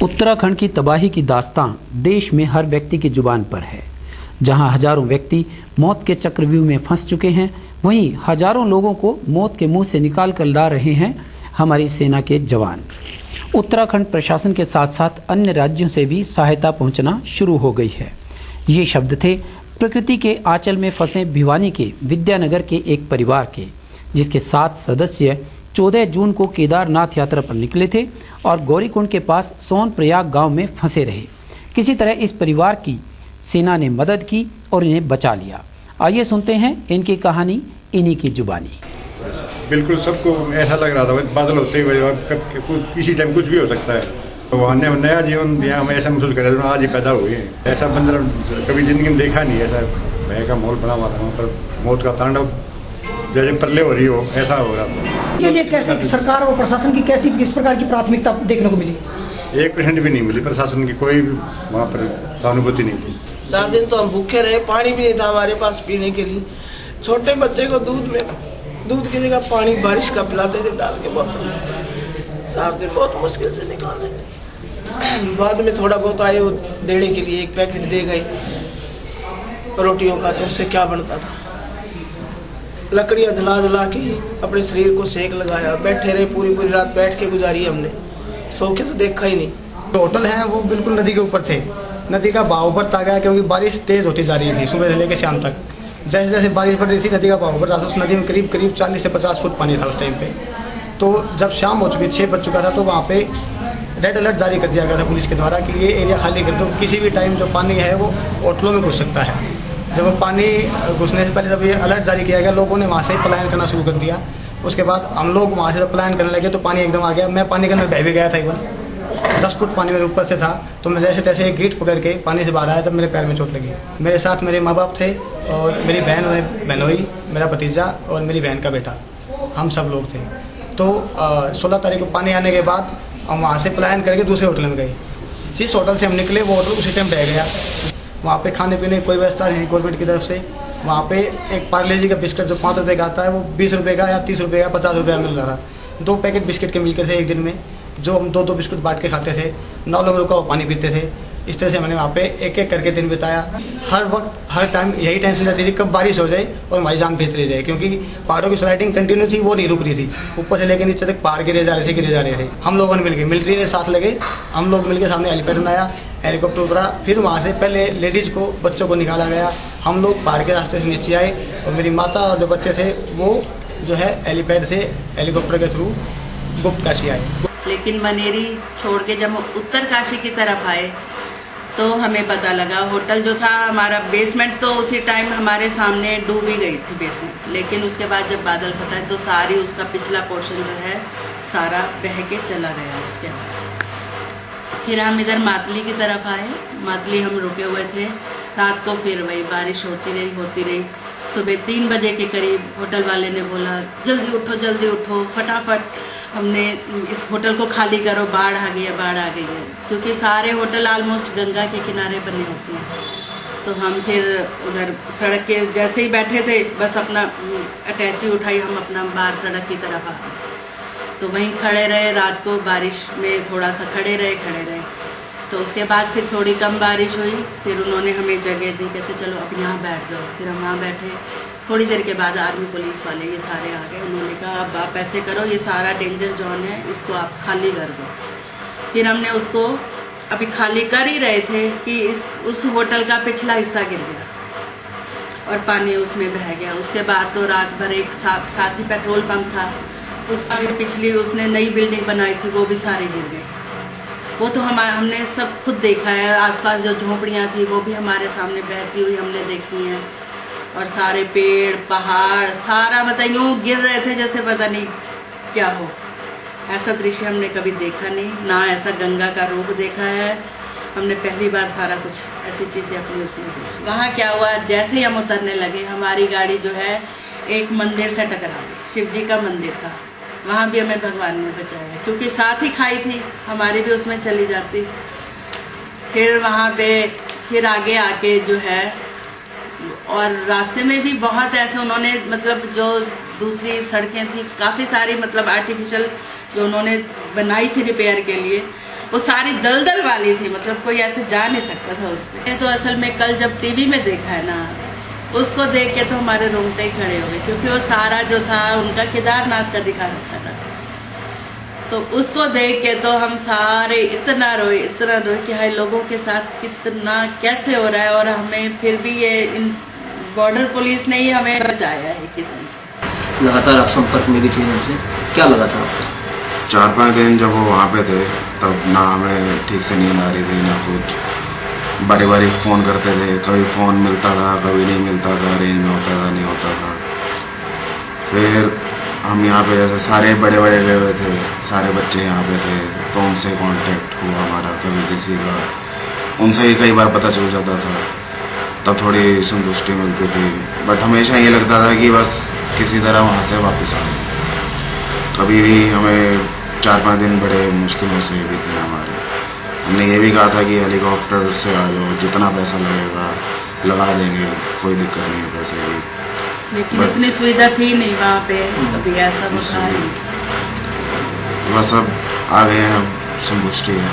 उत्तराखंड की तबाही की दास्तां देश में हर व्यक्ति की जुबान पर है। जहां हजारों व्यक्ति मौत के चक्रव्यूह में फंस चुके हैं, वहीं हजारों लोगों को मौत के मुंह से निकाल कर ला रहे हैं हमारी सेना के जवान। उत्तराखंड प्रशासन के साथ साथ अन्य राज्यों से भी सहायता पहुंचना शुरू हो गई है। ये शब्द थे प्रकृति के आंचल में फंसे भिवानी के विद्यानगर के एक परिवार के, जिसके 7 सदस्य 14 जून को केदारनाथ यात्रा पर निकले थे और गौरीकुंड के पास सोनप्रयाग गांव में फंसे रहे। किसी तरह इस परिवार की सेना ने मदद की और इन्हें बचा लिया। आइए सुनते हैं इनकी कहानी इन्हीं की जुबानी। बिल्कुल सबको ऐसा लग रहा था बादल होते हुए किसी टाइम कुछ भी हो सकता है। भगवान ने नया जीवन दिया, हम ऐसा महसूस कर रहे थे आज ही पैदा हुए। ऐसा मंजर कभी जिंदगी में देखा नहीं। ऐसा भय का माहौल बना हुआ था, वहाँ पर मौत का तांडव जैसे प्रलय हो रही हो ऐसा हो रहा था। ये कैसे सरकार और प्रशासन की किस प्रकार की प्राथमिकता देखने को मिली? 1% भी नहीं मिली। प्रशासन की कोई भी वहाँ पर सहानुभूति नहीं थी। 4 दिन तो हम भूखे रहे, पानी भी नहीं था हमारे पास पीने के लिए। छोटे बच्चे को दूध की जगह पानी बारिश का पिलाते थे डाल के बोतल में। 4 दिन बहुत मुश्किल से निकाले थे। बाद में थोड़ा बहुत आए वो देने के लिए, 1 पैकेट दे गए रोटियों का, तो उससे क्या बनता था। लकड़ियाँ जला के अपने शरीर को सेक लगाया, बैठे रहे पूरी रात बैठ के गुजारी हमने, सो के तो देखा ही नहीं। तो होटल हैं वो बिल्कुल नदी के ऊपर थे। नदी का बहाव बढ़ता गया क्योंकि बारिश तेज होती जा रही थी सुबह से लेकर शाम तक। जैसे जैसे बारिश बढ़ रही थी नदी का बहाव बढ़ रहा था। उस नदी में करीब 40 से 50 फुट पानी था उस टाइम पे। तो जब शाम हो चुकी 6 बज चुका था तो वहाँ पे रेड अलर्ट जारी कर दिया गया था पुलिस के द्वारा कि ये एरिया खाली कर दो। किसी भी टाइम जो पानी है वो होटलों में घुस सकता है। जब पानी घुसने से पहले जब ये अलर्ट जारी किया गया, लोगों ने वहाँ से पलायन करना शुरू कर दिया। उसके बाद हम लोग वहाँ से जब पलायन करने लगे तो पानी एकदम आ गया। मैं पानी के अंदर बह भी गया था। इवन 10 फुट पानी मेरे ऊपर से था। तो मैं जैसे तैसे एक गेट पकड़ के पानी से बाहर आया, तब मेरे पैर में चोट लगी। मेरे साथ मेरे माँ बाप थे और मेरी बहनोई, मेरा भतीजा और मेरी बहन का बेटा, हम सब लोग थे। तो 16 तारीख को पानी आने के बाद हम वहाँ से पलायन करके दूसरे होटल में गए। जिस होटल से हम निकले वो होटल उसी टाइम बह गया। वहाँ पे खाने पीने की कोई व्यवस्था नहीं गवर्नमेंट की तरफ से। वहाँ पे एक पार्ले जी का बिस्किट जो 5 रुपये का आता है वो 20 रुपये का या 30 रुपये का 50 रुपये मिल रहा था। 2 पैकेट बिस्किट के मिलकर थे एक दिन में, जो हम 2-2 बिस्कुट बांट के खाते थे। 9 लोग रुका वो पानी पीते थे। इस तरह से मैंने वहाँ पे एक एक करके दिन बिताया। हर वक्त हर टाइम यही टेंशन रहती थी कब बारिश हो जाए और हमारी जान बेच ले जाए, क्योंकि पहाड़ों की स्लाइडिंग कंटिन्यू थी, वो नहीं रुक रही थी। ऊपर से लेकर नीचे तक पहाड़ गिरे जा रहे थे। हम लोगों ने मिलकर, मिलिट्री ने साथ लगे, हम लोग मिलकर सामने हेलीपैड बनाया, हेलीकॉप्टर उतरा। फिर वहाँ से पहले लेडीज़ को, बच्चों को निकाला गया। हम लोग पहाड़ के रास्ते से नीचे आए और मेरी माता और जो बच्चे थे वो जो है हेलीपैड से हेलीकॉप्टर के थ्रू गुप्त काशी आए। लेकिन मनेरी छोड़ के जब हम उत्तर काशी की तरफ आए तो हमें पता लगा होटल जो था हमारा, बेसमेंट तो उसी टाइम हमारे सामने डूब ही गई थी बेसमेंट। लेकिन उसके बाद जब बादल फटा तो सारी उसका पिछला पोर्शन जो है सारा बह के चला गया। उसके बाद फिर हम इधर मातली की तरफ आए। मातली हम रुके हुए थे रात को। फिर वही बारिश होती रही। सुबह 3 बजे के करीब होटल वाले ने बोला जल्दी उठो फटाफट, हमने इस होटल को खाली करो, बाढ़ आ गई है। क्योंकि सारे होटल ऑलमोस्ट गंगा के किनारे बने होते हैं। तो हम फिर उधर सड़क के जैसे ही बैठे थे बस अपना अटैची उठाई, हम अपना बाहर सड़क की तरफ आ गए। तो वहीं खड़े रहे रात को, बारिश में थोड़ा सा खड़े रहे। तो उसके बाद फिर थोड़ी कम बारिश हुई। फिर उन्होंने हमें जगह दी, कहते चलो अब यहाँ बैठ जाओ। फिर हम वहाँ बैठे। थोड़ी देर के बाद आर्मी पुलिस वाले ये सारे आ गए। उन्होंने कहा अब आप ऐसे करो, ये सारा डेंजर जोन है, इसको आप खाली कर दो। फिर हमने उसको अभी खाली कर ही रहे थे कि उस होटल का पिछला हिस्सा गिर गया और पानी उसमें बह गया। उसके बाद तो रात भर एक साथ ही पेट्रोल पंप था, उसकी पिछली उसने नई बिल्डिंग बनाई थी, वो भी सारी गिर गई। वो तो हमने सब खुद देखा है। आसपास जो झोपड़ियाँ थी वो भी हमारे सामने बहती हुई हमने देखी हैं। और सारे पेड़ पहाड़ सारा मतलब यूँ गिर रहे थे जैसे पता नहीं क्या हो। ऐसा दृश्य हमने कभी देखा नहीं, ना ऐसा गंगा का रूप देखा है। हमने पहली बार सारा कुछ ऐसी चीज़ें अपनी उसमें देखी। वहाँ क्या हुआ, जैसे ही हम उतरने लगे हमारी गाड़ी जो है एक मंदिर से टकरा गई। शिव जी का मंदिर था, वहाँ भी हमें भगवान ने बचाया क्योंकि साथ ही खाई थी, हमारी भी उसमें चली जाती। फिर वहाँ पे फिर आगे आके जो है, और रास्ते में भी बहुत ऐसे उन्होंने मतलब जो दूसरी सड़कें थी काफ़ी सारी मतलब आर्टिफिशियल जो उन्होंने बनाई थी रिपेयर के लिए, वो सारी दलदल वाली थी, मतलब कोई ऐसे जा नहीं सकता था उस पे। तो असल में कल जब टीवी में देखा है ना, उसको देख के तो हमारे रोंगटे खड़े हो गए, क्योंकि वो सारा जो था उनका केदारनाथ का दिखा रखा था। तो उसको देख के तो हम सारे इतना रोए कि हाय लोगों के साथ कितना कैसे हो रहा है, और हमें फिर भी ये बॉर्डर पुलिस ने ही हमें बचाया है किस्म से। लगातार आप संपर्क में भी थे उनसे, क्या लगा था आपको? 4-5 दिन जब वो वहाँ पे थे तब ना हमें ठीक से नींद आ रही थी ना कुछ, बारी बारी फ़ोन करते थे, कभी फ़ोन मिलता था कभी नहीं मिलता था, रेंज में होता था नहीं होता था। फिर हम यहाँ पे जैसे सारे बड़े बड़े गए हुए थे, सारे बच्चे यहाँ पे थे, तो उनसे कांटेक्ट हुआ हमारा, कभी किसी का, उनसे भी कई बार पता चल जाता था, तब थोड़ी संतुष्टि मिलती थी। बट हमेशा ये लगता था कि बस किसी तरह वहाँ से वापस आ जाए। कभी भी हमें 4-5 दिन बड़े मुश्किलों से बीते हमारे। हमने ये भी कहा था कि हेलीकॉप्टर से आ जाओ, जितना पैसा लगेगा लगा देंगे, कोई दिक्कत नहीं है पैसे की। लेकिन इतनी सुविधा थी नहीं वहाँ पे, कभी ऐसा होता है। बस अब आ गए हैं, अब संतुष्टि है।